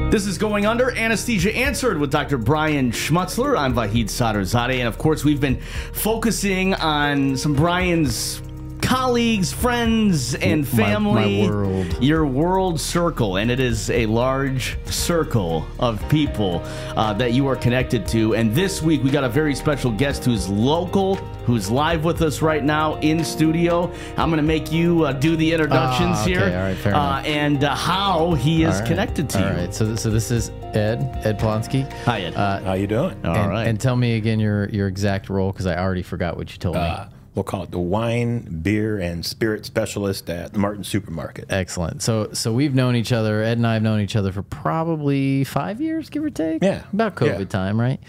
This is Going Under, Anesthesia Answered with Dr. Brian Schmutzler. I'm Vahid Sadrzadeh, and of course we've been focusing on some Brian's colleagues, friends, and family. My world. Your world circle, and it is a large circle of people that you are connected to. And this week we got a very special guest who's local, who's live with us right now in studio. I'm going to make you do the introductions here. All right, fair enough. And how he is connected to you. All right, so this is Ed Plonski. Hi, Ed. How you doing? All right. And tell me again your exact role, because I already forgot what you told me. We'll call it the wine, beer, and spirit specialist at the Martin Supermarket. Excellent. So we've known each other. Ed and I have known each other for probably 5 years, give or take. Yeah. About COVID time, right?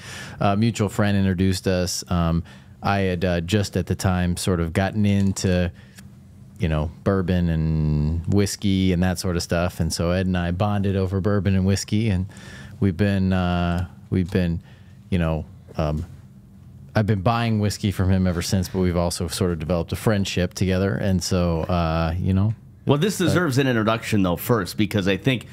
Mutual friend introduced us. I had just at the time sort of gotten into, you know, bourbon and whiskey and that sort of stuff, and so Ed and I bonded over bourbon and whiskey, and we've been, you know. I've been buying whiskey from him ever since, but we've also sort of developed a friendship together, and so, you know. Well, this deserves an introduction, though, first, because I think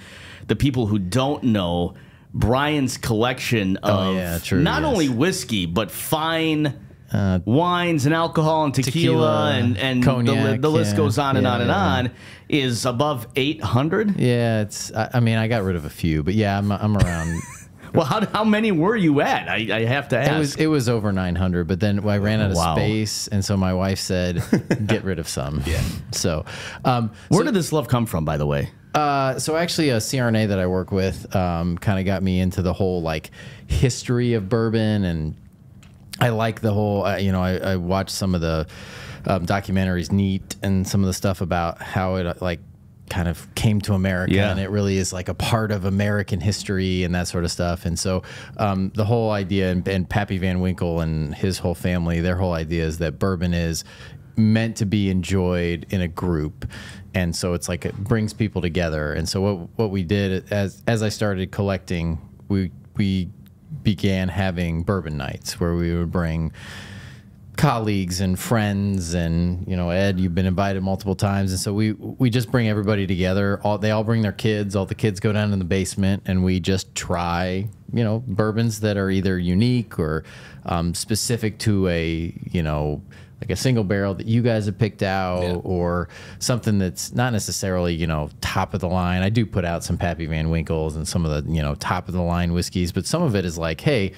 the people who don't know Brian's collection of not only whiskey, but fine wines and alcohol and tequila and cognac, the list goes on and on and on, is above 800? Yeah, it's, I mean, I got rid of a few, but yeah, I'm around... Well, how many were you at? I have to ask. It was over 900, but then I ran out of space, and so my wife said, "Get rid of some." Yeah. So, where did this love come from, by the way? So actually, a CRNA that I work with kind of got me into the whole like history of bourbon, and I like the whole. You know, I watched some of the documentaries, Neat, and some of the stuff about how it like kind of came to America, and it really is like a part of American history and that sort of stuff. And so the whole idea, and Pappy Van Winkle and his whole family, their whole idea is that bourbon is meant to be enjoyed in a group, and so it's like it brings people together. And so what we did as I started collecting, we began having bourbon nights where we would bring colleagues and friends, and you know, Ed, you've been invited multiple times, and so we just bring everybody together. They all bring their kids. All the kids go down in the basement, and we just try, you know, bourbons that are either unique or specific to a, you know, like a single barrel that you guys have picked out, or something that's not necessarily, you know, top of the line. I do put out some Pappy Van Winkles and some of the, you know, top of the line whiskeys, but some of it is like, hey,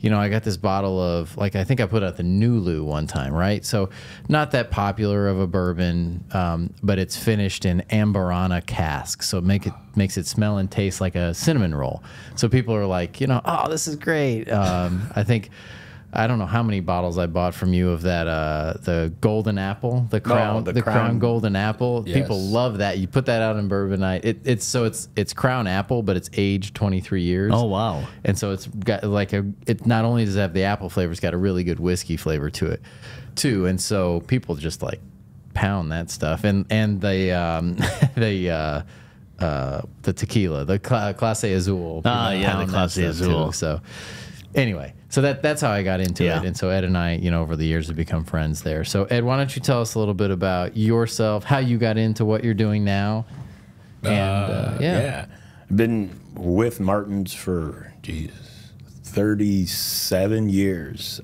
you know, I got this bottle of, like, I think I put out the Nulu one time, right? So not that popular of a bourbon, but it's finished in Amburana casks. So it makes it smell and taste like a cinnamon roll. So people are like, you know, oh, this is great. I don't know how many bottles I bought from you of that, the golden apple, the crown golden apple. Yes. People love that. You put that out in bourbon night. It's crown apple, but it's aged 23 years. Oh, wow. And so it's got like it not only does it have the apple flavor, it's got a really good whiskey flavor to it too. And so people just like pound that stuff. And the tequila, the Clase Azul. Yeah, the Clase Azul. Too. So anyway, so that's how I got into it. And so Ed and I, you know, over the years have become friends there. So Ed, why don't you tell us a little bit about yourself, how you got into what you're doing now? And I've been with Martin's for 37 years.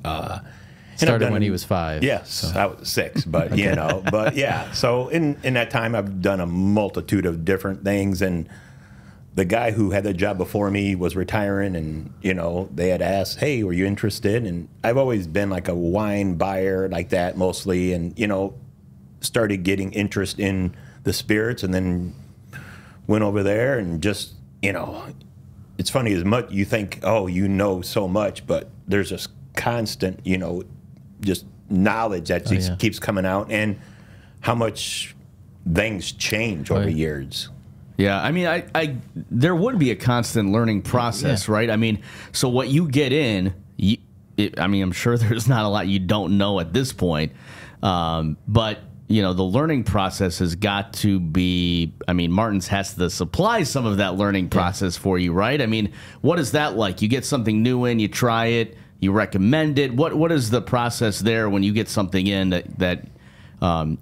Started when he was 5. Yes, so. I was 6, but you know, but yeah. So in that time, I've done a multitude of different things, and the guy who had the job before me was retiring, and you know, they had asked, "Hey, were you interested?" And I've always been like a wine buyer like that mostly, and you know, started getting interest in the spirits, and then went over there and just, you know, it's funny, as much you think, oh, you know so much, but there's this constant, you know, just knowledge that keeps coming out, and how much things change over years. Yeah, I mean, there would be a constant learning process, right? I mean, so what you get in, I mean, I'm sure there's not a lot you don't know at this point, but you know, the learning process has got to be, I mean, Martin's has to supply some of that learning process for you, right? I mean, what is that like? You get something new in, you try it, you recommend it. What is the process there when you get something in that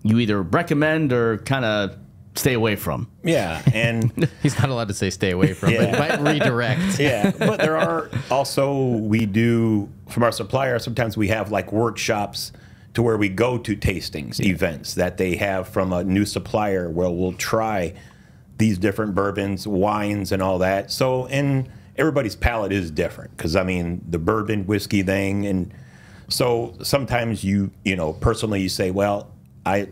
you either recommend or kind of stay away from. Yeah, and He's not allowed to say stay away from, but it might redirect. yeah, but there are also, we do, from our supplier, sometimes we have like workshops to where we go to tastings, events that they have from a new supplier where we'll try these different bourbons, wines, and all that. So, and everybody's palate is different because, I mean, the bourbon whiskey thing. And so sometimes you know, personally you say, well,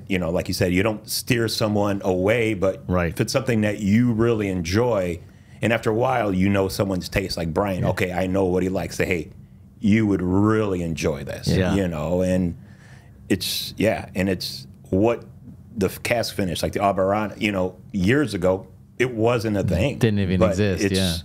you know, like you said, you don't steer someone away, but if it's something that you really enjoy, and after a while, you know someone's taste, like Brian, okay, I know what he likes. Say, hey, you would really enjoy this, you know, and it's, and it's what the cask finish, like the Aberrana, you know, years ago, it wasn't a thing. Didn't even exist,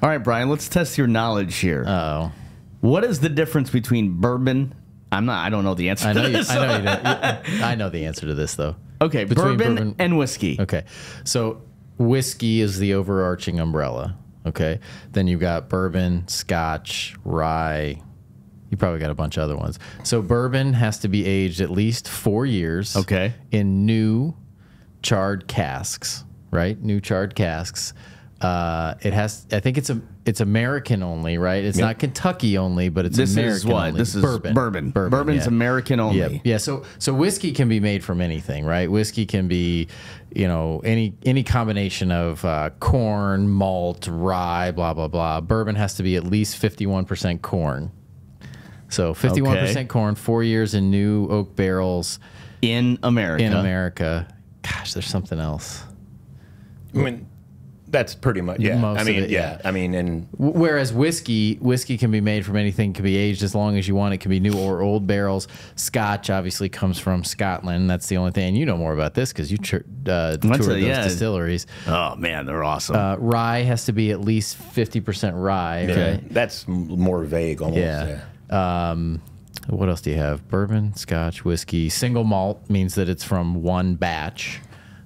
All right, Brian, let's test your knowledge here. Uh-oh. What is the difference between bourbon? I don't know the answer to this. I know the answer to this, though. Okay, bourbon and whiskey. Okay, so whiskey is the overarching umbrella. Okay, then you've got bourbon, scotch, rye. You probably got a bunch of other ones. So bourbon has to be aged at least 4 years. Okay. In new charred casks, right? New charred casks. It has. I think it's American only, right? It's not Kentucky only, but it's American is what? only. This is bourbon. Bourbon's American only. Yeah. So whiskey can be made from anything, right? Whiskey can be, you know, any combination of corn, malt, rye, blah blah blah. Bourbon has to be at least 51% corn. So 51% corn, 4 years in new oak barrels in America. Gosh, there's something else. I mean, that's pretty much, Most I mean, of it, I mean, and whereas whiskey can be made from anything, can be aged as long as you want. It can be new or old barrels. Scotch obviously comes from Scotland. That's the only thing. And you know more about this because you toured those distilleries. Oh man, they're awesome. Rye has to be at least 50% rye. Right? That's more vague almost. What else do you have? Bourbon, Scotch, whiskey. Single malt means that it's from one batch.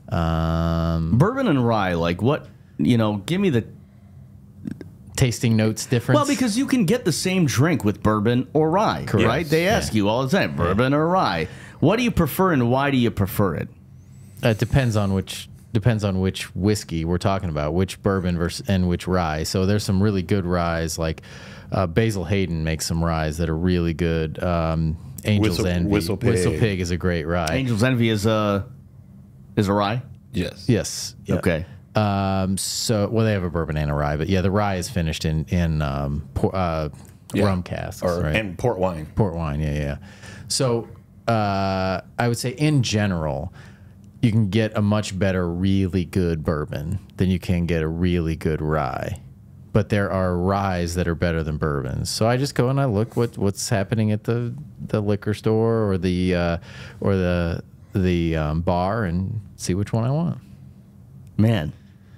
Bourbon and rye, like what? You know, give me the tasting notes difference. Well, because you can get the same drink with bourbon or rye, right? They ask you all the time, bourbon or rye. What do you prefer, and why do you prefer it? It depends on which whiskey we're talking about, which bourbon and which rye. So there's some really good ryes, like Basil Hayden makes some ryes that are really good. Angel's Envy, Whistle Pig is a great rye. Angel's Envy is a rye. Yes. Yes. Yeah. Okay. So, well, they have a bourbon and a rye, but yeah, the rye is finished in rum casks, right? And port wine. Port wine, yeah. So, I would say in general, you can get a much better, really good bourbon than you can get a really good rye. But there are ryes that are better than bourbons. So I just go and I look what's happening at the liquor store or the bar and see which one I want. Man,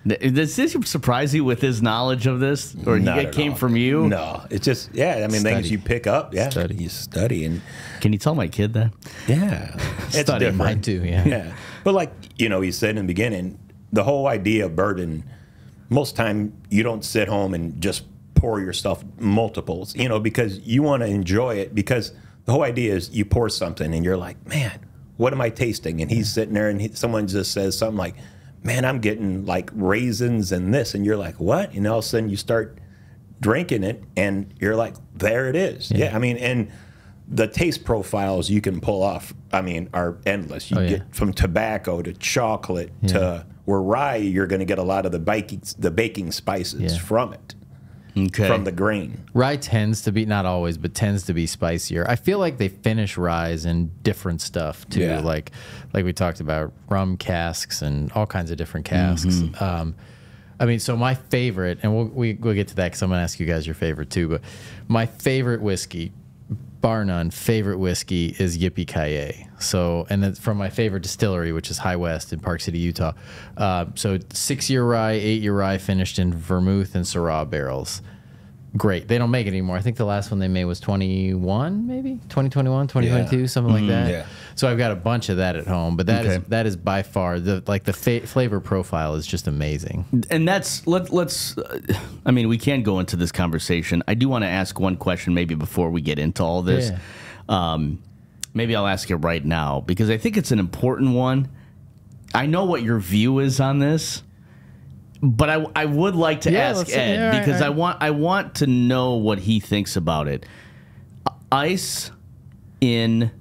does this surprise you with his knowledge of this, or it came from you? No, it's just I mean, things you pick up. Yeah, you study. And can you tell my kid that? Yeah, it's different. Mine too. Yeah. But like he said in the beginning, the whole idea of bourbon. Most time you don't sit home and just pour yourself multiples, because you want to enjoy it. Because the whole idea is you pour something and you're like, man, what am I tasting? And he's sitting there and someone just says something like, man, I'm getting like raisins and this. And you're like, what? And all of a sudden you start drinking it and you're like, there it is. Yeah. I mean, and the taste profiles you can pull off, I mean, are endless. You get from tobacco to chocolate to where rye, you're going to get a lot of the baking spices from it. Okay. From the grain. Rye tends to be, not always, but tends to be spicier. I feel like they finish ryes in different stuff too. Yeah. Like we talked about rum casks and all kinds of different casks. Mm-hmm. I mean, so my favorite, and we'll get to that because I'm going to ask you guys your favorite too, but my favorite whiskey, bar none, favorite whiskey is Yippee-Ki-Yay. So, and then from my favorite distillery, which is High West in Park City, Utah. So 6-year rye, 8-year rye finished in vermouth and Syrah barrels. Great. They don't make it anymore. I think the last one they made was 21, maybe 2021, 2022, something like that. Yeah. So I've got a bunch of that at home, but that is by far the flavor profile is just amazing. And that's let's. I mean, we can go into this conversation. I do want to ask one question maybe before we get into all this. Yeah. Maybe I'll ask it right now because I think it's an important one. I know what your view is on this, but I would like to ask Ed because I want to know what he thinks about it. Ice in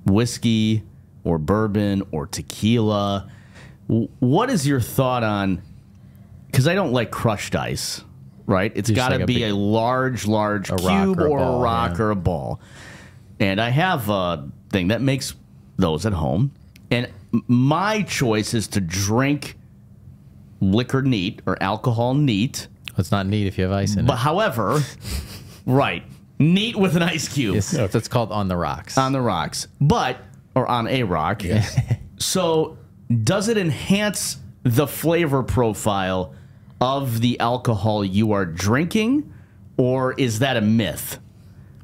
whiskey or bourbon or tequila. What is your thought on? Because I don't like crushed ice, right? It's got to be a large cube or a rock or a ball. And I have a thing that makes those at home. And my choice is to drink liquor neat or alcohol neat. It's not neat if you have ice in it. But however, right, neat with an ice cube. Yes, that's called on the rocks. On the rocks. Or on a rock. Yes. So does it enhance the flavor profile of the alcohol you are drinking, or is that a myth?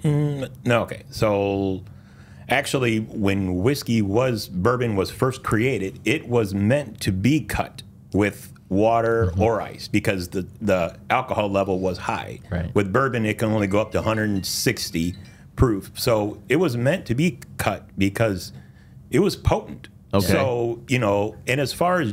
No, okay. So actually, when bourbon was first created, it was meant to be cut with water or ice because the alcohol level was high. Right. With bourbon, it can only go up to 160 proof. So it was meant to be cut because it was potent. Okay. So, and as far as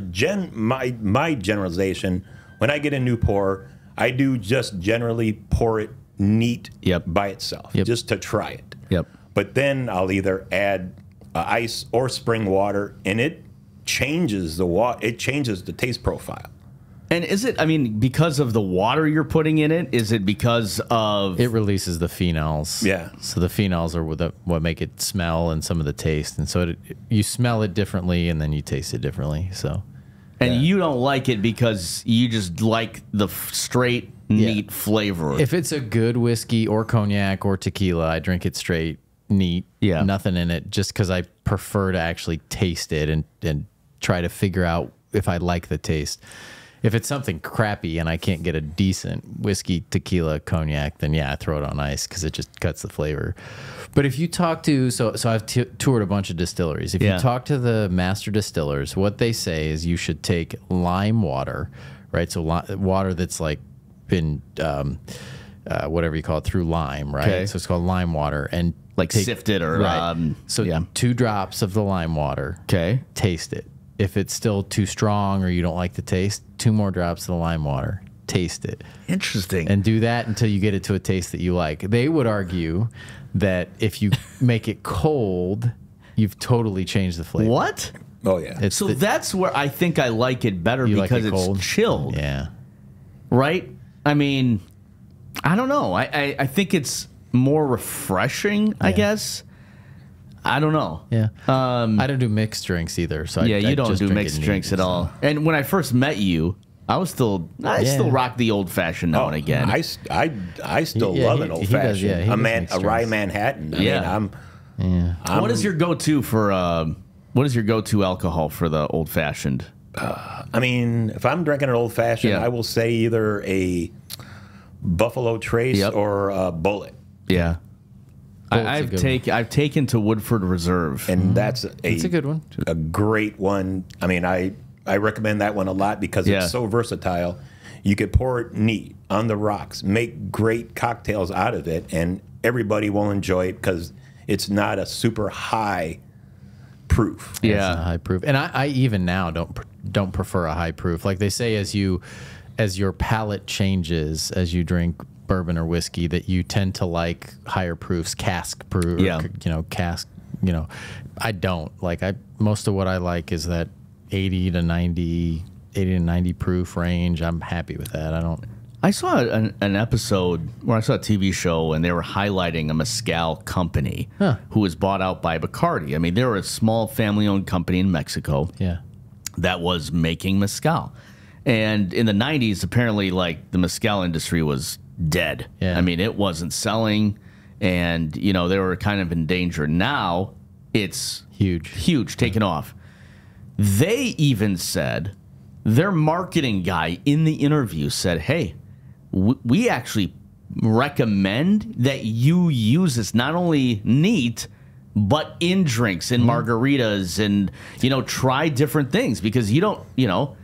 my generalization, when I get a new pour, I do just generally pour it neat by itself, just to try it. Yep. But then I'll either add ice or spring water, and it changes the taste profile. And is it, because of the water you're putting in it? Is it because of... It releases the phenols. Yeah. So the phenols are what make it smell and some of the taste. And so you smell it differently and then you taste it differently. So... And you don't like it because you just like the straight, neat flavor. If it's a good whiskey or cognac or tequila, I drink it straight, neat, nothing in it, just because I prefer to actually taste it and try to figure out if I like the taste. If it's something crappy and I can't get a decent whiskey, tequila, cognac, then I throw it on ice because it just cuts the flavor. But if you talk to, so I've toured a bunch of distilleries. If you talk to the master distillers, what they say is you should take lime water, right? So water that's like been, whatever you call it, through lime, right? Okay. So it's called lime water. And like sifted or... Right. So 2 drops of the lime water. Okay. Taste it. If it's still too strong or you don't like the taste, 2 more drops of the lime water. Taste it. Interesting. And do that until you get it to a taste that you like. They would argue that if you make it cold, you've totally changed the flavor. What? Oh, yeah. So that's where I think I like it better because it's chilled. Yeah. Right? I don't know. I think it's more refreshing, I guess. I don't know. Yeah. I don't do mixed drinks either. So you don't just do drink mixed drinks at all. And when I first met you, I still rock the old fashioned now and again. I still love an old fashioned. A rye Manhattan. What is your go-to for? What is your go-to alcohol for the old fashioned? If I'm drinking an old fashioned, I will say either a Buffalo Trace or a Bullet. Yeah. I've taken to Woodford Reserve, and that's a good one, a great one. I recommend that one a lot because it's so versatile. You could pour it neat on the rocks, make great cocktails out of it, and everybody will enjoy it because it's not a super high proof. Yeah, it's not high proof, and I even now don't prefer a high proof. Like they say, as your palate changes as you drink bourbon or whiskey, that you tend to like higher proofs, cask proof, cask. I don't most of what I like is that 80 to 90 proof range. I'm happy with that. I saw an episode where I saw a TV show and they were highlighting a mezcal company who was bought out by Bacardi. They were a small family-owned company in Mexico that was making mezcal. And in the 90s, apparently, the mezcal industry was dead. Yeah. It wasn't selling, and, they were kind of in danger. Now, it's huge, taken off. They even said, their marketing guy in the interview said, hey, we actually recommend that you use this not only neat, but in drinks, in margaritas, and, try different things because you don't,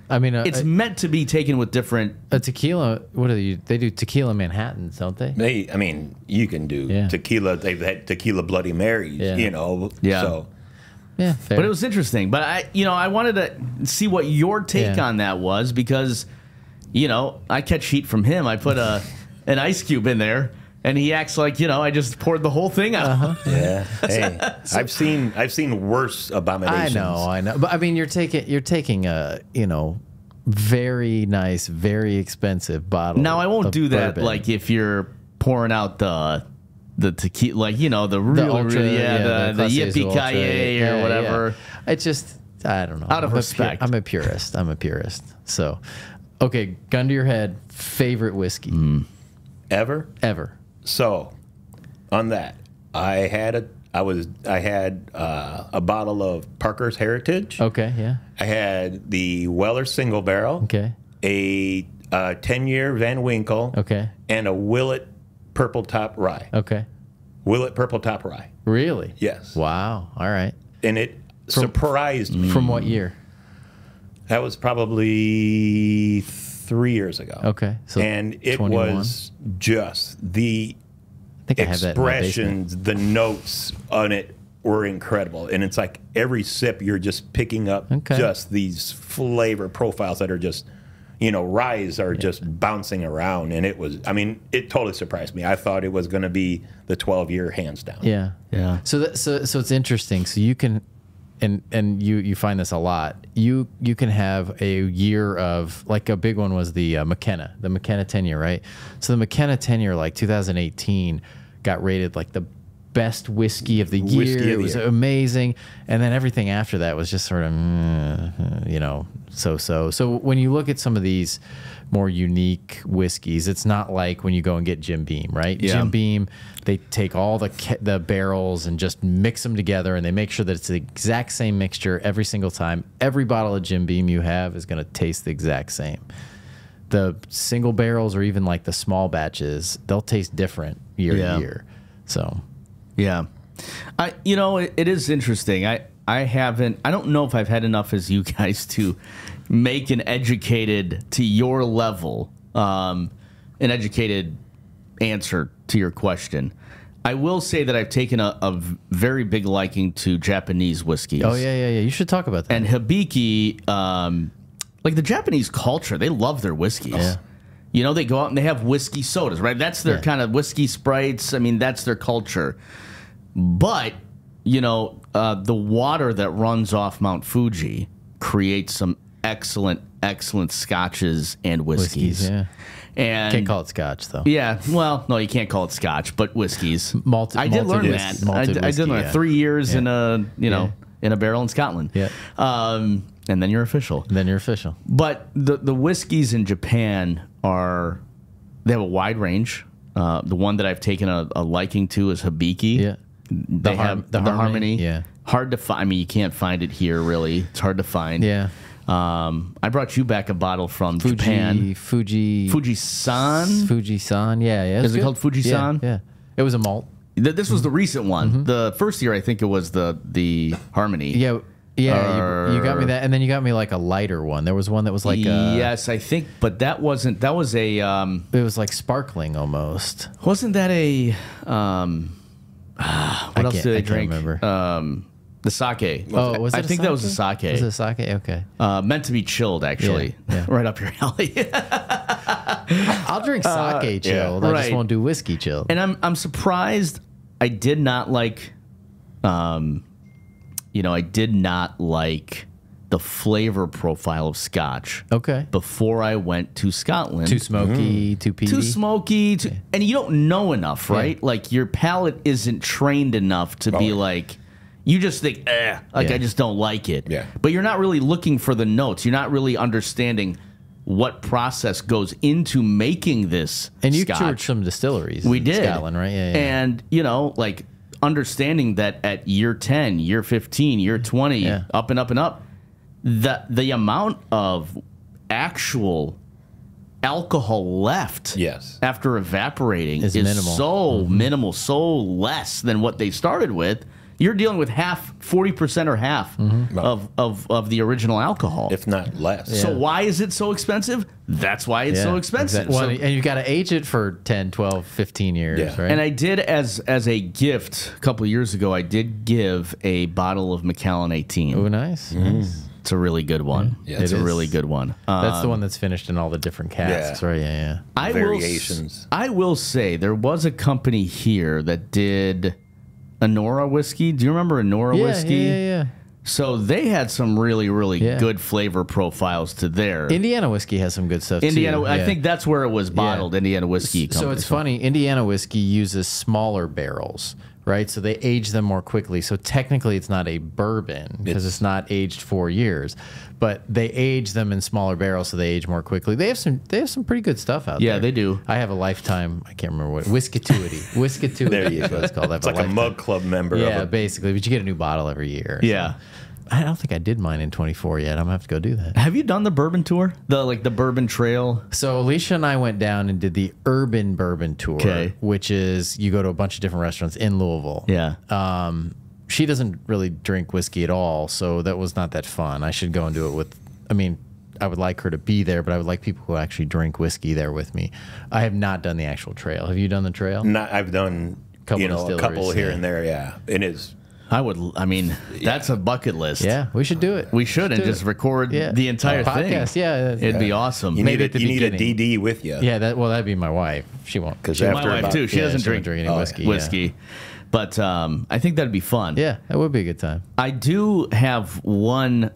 it's meant to be taken with different. A tequila, they do tequila Manhattans, don't they? You can do tequila. They've had tequila Bloody Marys, So. Yeah, fair. But it was interesting. But I wanted to see what your take on that was because, I catch heat from him. I put an ice cube in there, and he acts like I just poured the whole thing out. Yeah. Hey, I've seen worse abominations. I know. But I mean, you're taking a very nice, very expensive bottle. Now I won't do that. Bourbon. Like if you're pouring out the tequila, like the real, the ultra, the yippee ki or whatever. Yeah. It's just I don't know. Out of respect, I'm a purist. So, okay, gun to your head. Favorite whiskey Ever? So, on that, I had a bottle of Parker's Heritage. Okay, yeah. I had the Weller Single Barrel. Okay. A 10-year Van Winkle. Okay. And a Willet Purple Top Rye. Okay. Willet Purple Top Rye. Really? Yes. Wow. All right. And it surprised me. From what year? That was probably 3 years ago. Okay. So and it 21. was just the I think I have that in my basement. expressions, the notes on it were incredible. And it's like every sip you're just picking up just these flavor profiles that are just, ryes are just bouncing around. And it totally surprised me. I thought it was going to be the 12-year hands down. Yeah. Yeah. So it's interesting. So you can and you find this a lot. You can have a year of, like, a big one was the McKenna 10-year, right? So the McKenna 10-year, like 2018, got rated like the best whiskey of the year. It was amazing, and then everything after that was just sort of, so. So when you look at some of these more unique whiskeys, it's not like when you go and get Jim Beam, right? Yeah. Jim Beam, they take all the barrels and just mix them together, and they make sure that it's the exact same mixture every single time. Every bottle of Jim Beam you have is going to taste the exact same. The single barrels or even like the small batches, they'll taste different year to year. So, yeah, it is interesting. I don't know if I've had enough as you guys to make an educated, to your level, an educated answer to your question. I will say that I've taken a very big liking to Japanese whiskeys. Oh, yeah. You should talk about that. And Hibiki, like the Japanese culture, they love their whiskeys. Yeah. They go out and they have whiskey sodas, right? That's their kind of whiskey Sprites. I mean, that's their culture. But, the water that runs off Mount Fuji creates some excellent scotches and whiskeys. Yeah. And can't call it scotch, though. Yeah, well, no, you can't call it scotch, but whiskeys. I did learn that. I did learn 3 years in a in a barrel in Scotland. Yeah. And then you're official. But the whiskeys in Japan they have a wide range. The one that I've taken a liking to is Hibiki. Yeah. They have the Harmony. Yeah. Hard to find. I mean, you can't find it here, really. It's hard to find. Yeah. I brought you back a bottle from Japan. Fujisan. Yeah. Is it called Fujisan? Yeah. It was a malt. This was the recent one. The first year, I think it was the Harmony. Yeah. Yeah, you got me that, and then you got me like a lighter one. There was one that was like yes, I think, but that wasn't. That was a. It was like sparkling almost. Wasn't that a? What else did they drink? I can't remember. The sake. Oh, was it? I think that was a sake. Was it a sake? Okay. Meant to be chilled, actually. Yeah. Right up your alley. I'll drink sake chilled. I just won't do whiskey chilled. And I'm surprised. I did not like. I did not like the flavor profile of Scotch. Okay. Before I went to Scotland. Too smoky, too peaty. Too smoky. And you don't know enough, right? Yeah. Like, your palate isn't trained enough to be like, you just think, I just don't like it. Yeah. But you're not really looking for the notes. You're not really understanding what process goes into making this And you Scotch. toured some distilleries We did. Scotland, right? Yeah. And, like, understanding that at year 10, year 15, year 20, up and up and up, the amount of actual alcohol left after evaporating is minimal. so minimal, so less than what they started with. You're dealing with 40% or half of the original alcohol, if not less. So why is it so expensive? That's why it's so expensive. Exactly. Well, and you've got to age it for 10, 12, 15 years, right? And I did, as a gift a couple of years ago, I did give a bottle of Macallan 18. Oh, nice. Nice. It's a really good one. Yeah, it's a really good one. That's the one that's finished in all the different casks, right? Yeah, yeah. Variations. I will say there was a company here that did Anora whiskey. Do you remember Anora whiskey? Yeah. So they had some really, really good flavor profiles to their. Indiana whiskey has some good stuff Indiana, too. I think that's where it was bottled, Indiana Whiskey Company. So it's funny, Indiana whiskey uses smaller barrels, right? So they age them more quickly. So technically it's not a bourbon because it's not aged 4 years, but they age them in smaller barrels so they age more quickly. They have some pretty good stuff out there. Yeah, they do. I have a lifetime, I can't remember what, Whiskituity. Whiskituity is what it's called. It's like a mug club member. Yeah, basically, but you get a new bottle every year. Yeah. So. I don't think I did mine in 24 yet. I'm gonna have to go do that. Have you done the bourbon tour? The bourbon trail? So Alicia and I went down and did the urban bourbon tour, which is you go to a bunch of different restaurants in Louisville. Yeah. She doesn't really drink whiskey at all, so that was not that fun. I should go and do it with, I mean, I would like her to be there, but I would like people who actually drink whiskey there with me. I have not done the actual trail. Have you done the trail? Not, I've done a couple here and there, yeah. It is. That's a bucket list. Yeah, we should do it. We should and just record the entire thing. Podcast, yeah. It'd be awesome. You need a DD with you. Yeah, that'd be my wife. She won't. Because my wife too. She doesn't drink any whiskey. Yeah. But I think that'd be fun. Yeah, that would be a good time. I do have one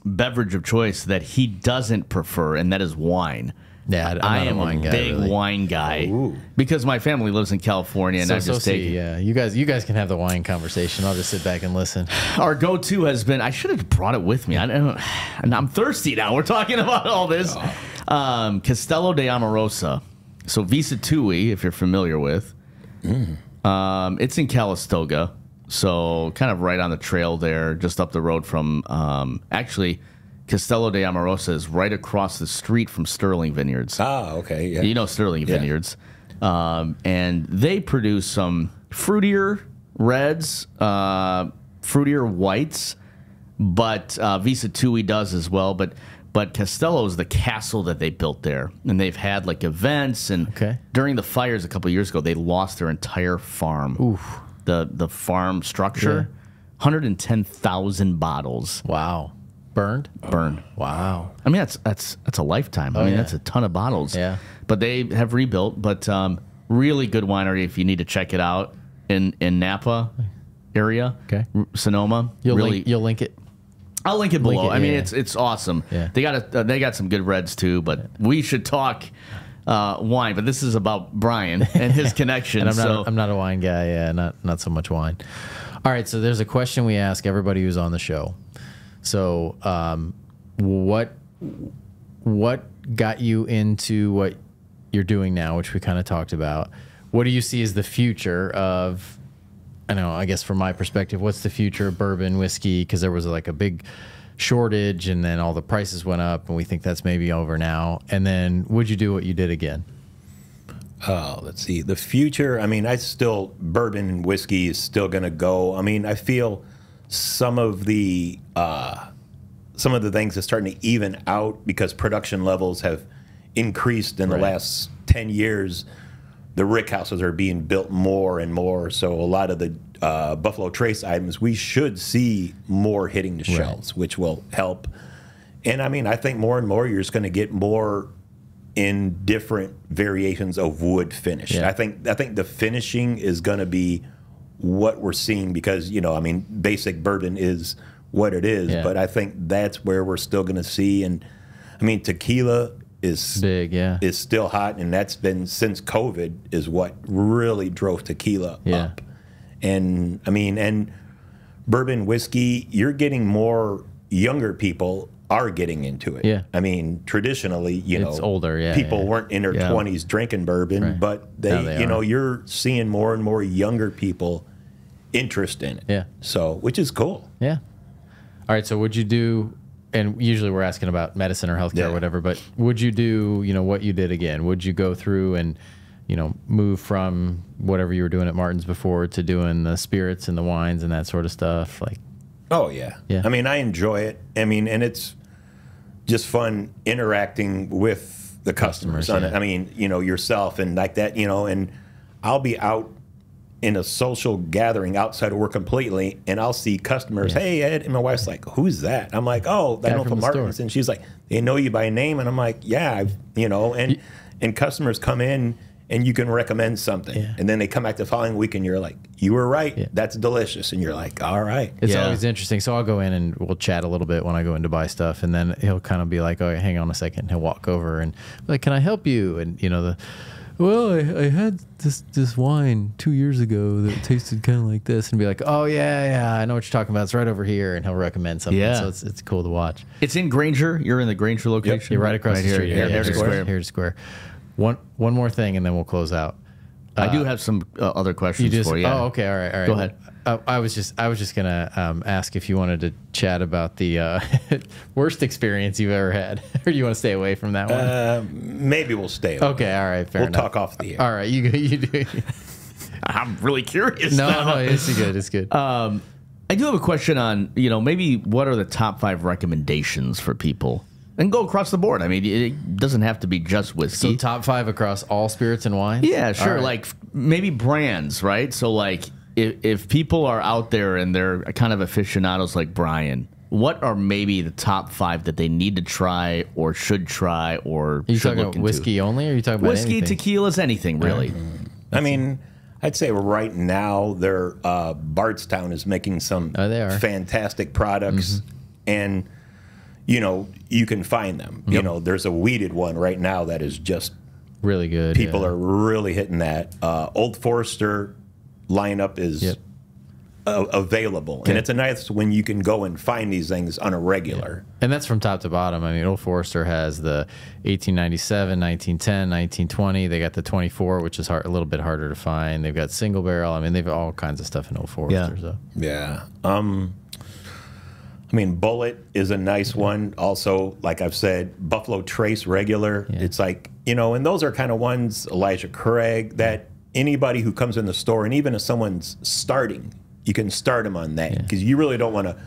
beverage of choice that he doesn't prefer, and that is wine. Yeah, I am a big wine guy because my family lives in California, and I just take. Yeah, you guys can have the wine conversation. I'll just sit back and listen. Our go-to has been. I should have brought it with me. I'm thirsty now. We're talking about all this. Castello de Amorosa. So Visa Tui, if you're familiar with, it's in Calistoga. So kind of right on the trail there, just up the road from. Actually, Castello de Amorosa is right across the street from Sterling Vineyards. Ah, okay. Yeah. You know Sterling Vineyards. And they produce some fruitier reds, fruitier whites, but Visa Tui does as well. But Castello is the castle that they built there. And they've had like events. And during the fires a couple of years ago, they lost their entire farm. Oof. The farm structure, 110,000 bottles. Wow. Burned? Wow. I mean, that's a lifetime. I mean, that's a ton of bottles. Yeah. But they have rebuilt. But really good winery if you need to check it out in Napa area. Okay. Sonoma. You'll link it. I'll link it below. I mean, it's awesome. Yeah. They got some good reds too. But we should talk wine. But this is about Brian and his connection. And I'm not a wine guy. Yeah, not so much wine. All right. So there's a question we ask everybody who's on the show. So, what got you into what you're doing now, which we kind of talked about? What do you see as the future of? I guess from my perspective, what's the future of bourbon whiskey? Because there was like a big shortage, and then all the prices went up, and we think that's maybe over now. And then, would you do what you did again? Oh, let's see. The future. I mean, bourbon whiskey is still going to go. I mean, I feel some of the things are starting to even out because production levels have increased in the last 10 years. The rick houses are being built more and more, so a lot of the Buffalo Trace items we should see more hitting the shelves, which will help. And I mean, I think more and more you're just going to get more in different variations of wood finish. I think the finishing is going to be what we're seeing because, I mean, basic bourbon is what it is, but I think that's where we're still going to see. And I mean, tequila is big, is still hot, and that's been since COVID is what really drove tequila up. And I mean, and bourbon whiskey, you're getting more younger people are getting into it. Yeah. I mean, traditionally, it's older, people weren't in their 20s drinking bourbon, but they you're seeing more and more younger people interest in it. Yeah. So, which is cool. Yeah. All right. So, would you do? And usually we're asking about medicine or healthcare or whatever. But would you do? What you did again? Would you go through and, move from whatever you were doing at Martin's before to doing the spirits and the wines and that sort of stuff? Like, oh yeah. I mean, I enjoy it. I mean, and it's just fun interacting with the customers on it. I mean, yourself and like that, and I'll be out in a social gathering outside of work completely, and I'll see customers, hey, Ed, and my wife's like, who's that? I'm like, oh, I know from Martin's. And she's like, they know you by name? And I'm like, yeah, and customers come in, and you can recommend something. Yeah. And then they come back the following week, and you're like, you were right. Yeah. That's delicious. And you're like, all right. It's always interesting. So I'll go in, and we'll chat a little bit when I go in to buy stuff, and then he'll kind of be like, oh, hang on a second. And he'll walk over and be like, can I help you? And, well, I had this wine 2 years ago that tasted kind of like this, and be like, oh yeah, I know what you're talking about. It's right over here, and he'll recommend something. Yeah. So it's cool to watch. It's in Granger. You're in the Granger location. Yep. You're right across the street. Here's Square. One more thing, and then we'll close out. I do have some other questions for you. Oh, okay, all right. Go ahead. I was just gonna ask if you wanted to chat about the worst experience you've ever had, or do you want to stay away from that one? Maybe we'll stay away. Okay, all right, fair enough. We'll talk off the air. All right, you do. I'm really curious. No, it's good. It's good. I do have a question on maybe what are the top 5 recommendations for people. And go across the board. I mean, it doesn't have to be just whiskey. So top 5 across all spirits and wines? Yeah, sure. Right. Like maybe brands, right? So like if people are out there and they're kind of aficionados like Brian, what are maybe the top 5 that they need to try or should try or are you should talking look about whiskey into? Only, or are you talking about whiskey, anything? tequilas, anything really? I mean, I'd say right now their Bardstown is making some fantastic products, and you can find them. Yep. There's a weeded one right now that is just really good. People are really hitting that. Old Forester lineup is available, and it's a nice when you can go and find these things on a regular. Yeah. And that's from top to bottom. I mean, Old Forester has the 1897, 1910, 1920. They got the 24, which is a little bit harder to find. They've got single barrel. I mean, they've all kinds of stuff in Old Forester. Yeah. So. Yeah. I mean, Bullet is a nice one. Also, like I've said, Buffalo Trace regular. Yeah. It's like, and those are kind of ones, Elijah Craig, that anybody who comes in the store, and even if someone's starting, you can start them on that, because you really don't want to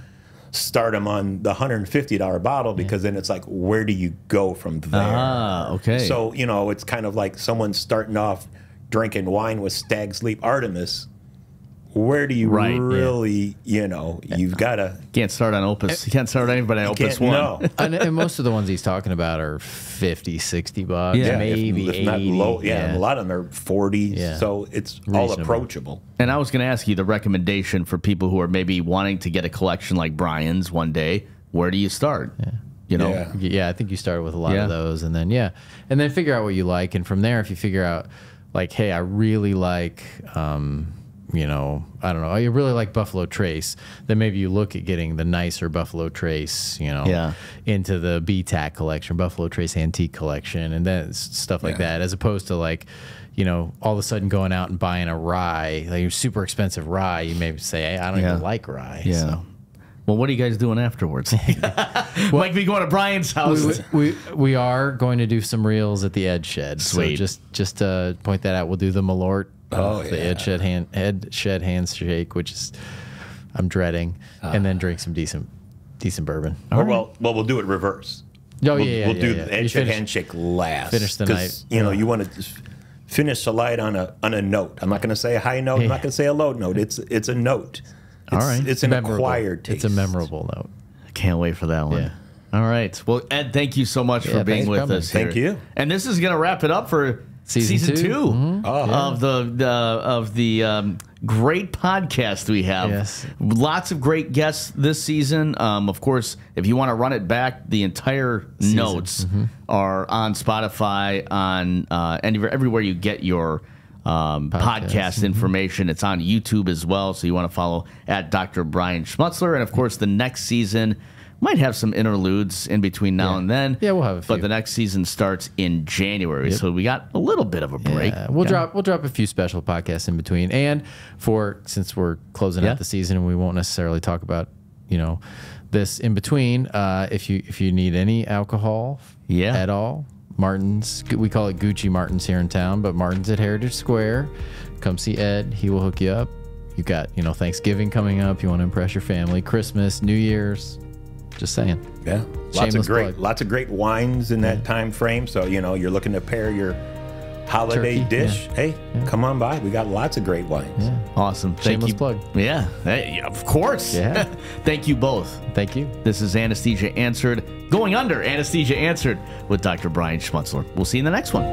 start them on the $150 bottle, because then it's like, where do you go from there? Ah, okay. So, it's kind of like someone starting off drinking wine with Stag's Leap Artemis. Where do you really, you've got to... Can't start on Opus. You can't start anybody on Opus 1. No. and most of the ones he's talking about are $50, $60, maybe if not $80. Low, a lot of them are $40, so it's all approachable. And I was going to ask you the recommendation for people who are maybe wanting to get a collection like Brian's one day. Where do you start? Yeah, I think you start with a lot of those, and then figure out what you like, and from there, if you figure out, like, hey, I really like... I don't know, you really like Buffalo Trace, then maybe you look at getting the nicer Buffalo Trace, into the BTAC collection, Buffalo Trace Antique Collection, and then stuff like that, as opposed to like, all of a sudden going out and buying a rye, like a super expensive rye, you may say, hey, I don't even like rye. Yeah. So. Well, what are you guys doing afterwards? Like we going to Brian's house. We are going to do some reels at the Ed Shed. Sweet. So just to point that out, we'll do the Malort. The Ed Shed handshake, which is I'm dreading, and then drink some decent bourbon. Well, we'll do it reverse. We'll do the Ed Shed handshake last. Finish the night. You want to finish the light on a note. I'm not going to say a high note. I'm not going to say a low note. It's a note. All right. It's an acquired taste. It's a memorable note. I can't wait for that one. Yeah. All right. Well, Ed, thank you so much for being with us here. Thank you. And this is going to wrap it up for Season 2 of the great podcast we have. Yes. Lots of great guests this season. Of course, if you want to run it back, the entire notes are on Spotify, on everywhere you get your podcast information. It's on YouTube as well, so you want to follow at Dr. Brian Schmutzler. And of course, the next season might have some interludes in between now and then. Yeah, we'll have a few. But the next season starts in January, so we got a little bit of a break. Yeah, we'll drop a few special podcasts in between. And since we're closing out the season, and we won't necessarily talk about this in between. If you need any alcohol at all, Martin's. We call it Gucci Martin's here in town, but Martin's at Heritage Square. Come see Ed. He will hook you up. You got, Thanksgiving coming up. You want to impress your family. Christmas, New Year's. Just saying. Yeah. Lots of great wines in that time frame. So, you're looking to pair your holiday dish. Yeah. Hey, come on by. We got lots of great wines. Yeah. Awesome. Shameless plug. Yeah. Hey, of course. Yeah. Thank you both. Thank you. This is Anesthesia Answered, going under Anesthesia Answered with Dr. Brian Schmutzler. We'll see you in the next one.